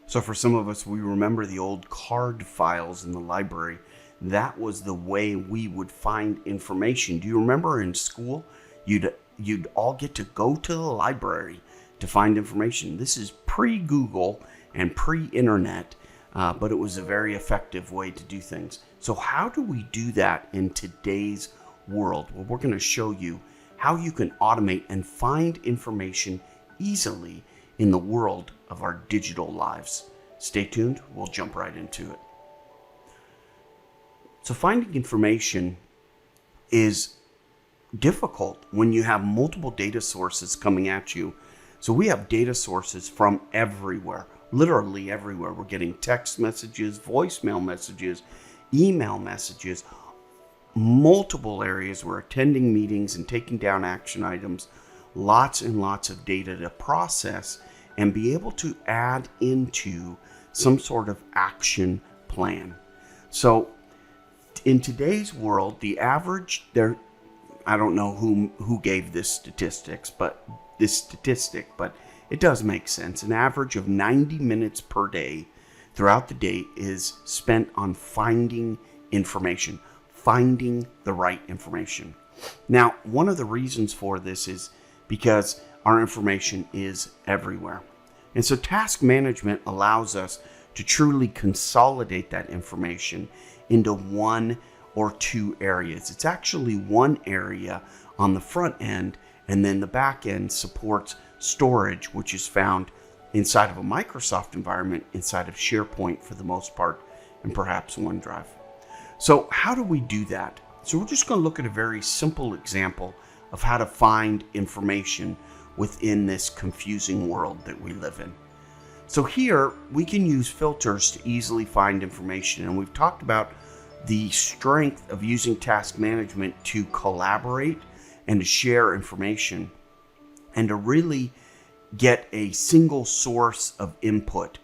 So for some of us, we remember the old card files in the library. That was the way we would find information. Do you remember in school, you'd all get to go to the library to find information? This is pre-Google and pre-internet, but it was a very effective way to do things. So how do we do that in today's world? Well, we're going to show you how you can automate and find information easily in the world of our digital lives. Stay tuned, we'll jump right into it. So finding information is difficult when you have multiple data sources coming at you. So we have data sources from everywhere, literally everywhere. We're getting text messages, voicemail messages, email messages, multiple areas. We're attending meetings and taking down action items, lots and lots of data to process and be able to add into some sort of action plan. So in today's world, the average I don't know who gave this statistic, but it does make sense. An average of 90 minutes per day throughout the day is spent on finding information, finding the right information. Now, one of the reasons for this is because our information is everywhere. And so task management allows us to truly consolidate that information into one or two areas. It's actually one area on the front end, and then the back end supports storage, which is found inside of a Microsoft environment, inside of SharePoint for the most part, and perhaps OneDrive. So how do we do that? So we're just going to look at a very simple example of how to find information within this confusing world that we live in. So here we can use filters to easily find information, and we've talked about the strength of using task management to collaborate and to share information and to really get a single source of input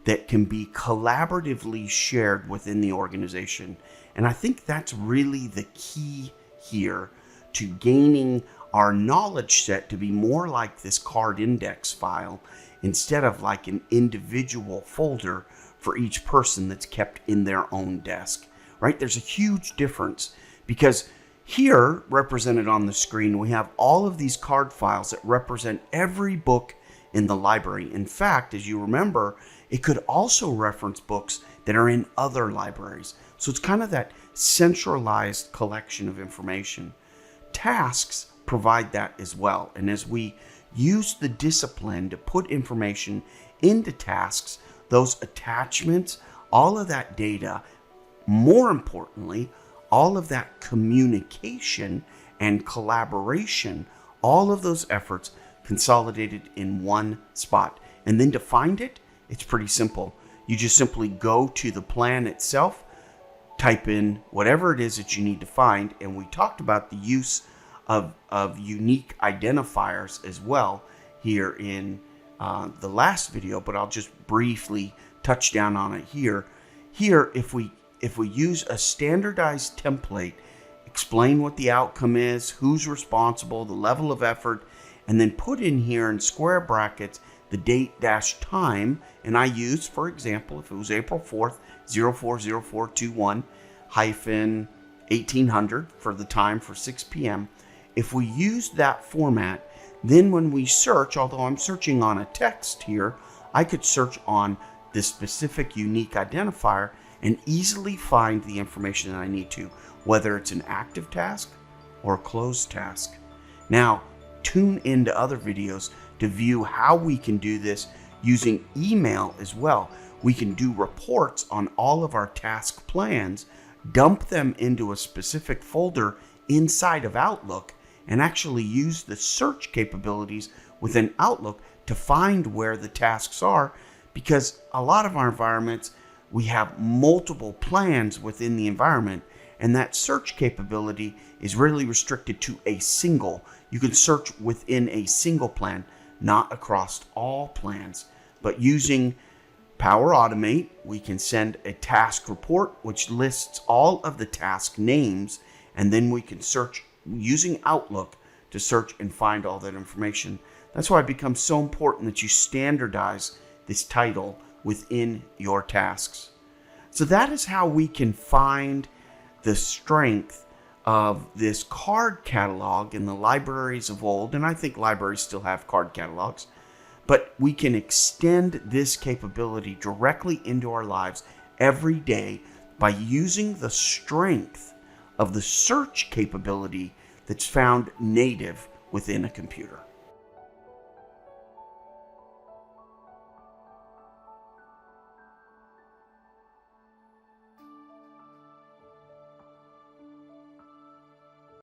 that can be collaboratively shared within the organization. And I think that's really the key here to gaining our knowledge set to be more like this card index file instead of like an individual folder for each person that's kept in their own desk, right? There's a huge difference because here, represented on the screen, we have all of these card files that represent every book in the library. In fact, as you remember, it could also reference books that are in other libraries. So it's kind of that centralized collection of information. Tasks provide that as well. And as we use the discipline to put information into tasks, those attachments, all of that data, more importantly, all of that communication and collaboration, all of those efforts consolidated in one spot. And then to find it, it's pretty simple. You just simply go to the plan itself, type in whatever it is that you need to find. And we talked about the use of unique identifiers as well here in the last video, but I'll just briefly touch down on it here. Here, if we use a standardized template, explain what the outcome is, who's responsible, the level of effort, and then put in here in square brackets the date-time, and I use, for example, if it was April 4th, 040421 hyphen 1800 for the time for 6 p.m. If we use that format, then when we search, although I'm searching on a text here, I could search on this specific unique identifier and easily find the information that I need to, whether it's an active task or a closed task. Now, tune into other videos to view how we can do this using email as well. We can do reports on all of our task plans, dump them into a specific folder inside of Outlook, and actually use the search capabilities within Outlook to find where the tasks are, because a lot of our environments, we have multiple plans within the environment, and that search capability is really restricted to a single. You can search within a single plan, not across all plans. But using Power Automate, we can send a task report which lists all of the task names, and then we can search using Outlook to search and find all that information. That's why it becomes so important that you standardize this title within your tasks. So that is how we can find the strength of this card catalog in the libraries of old. And I think libraries still have card catalogs, but we can extend this capability directly into our lives every day by using the strength of the search capability that's found native within a computer.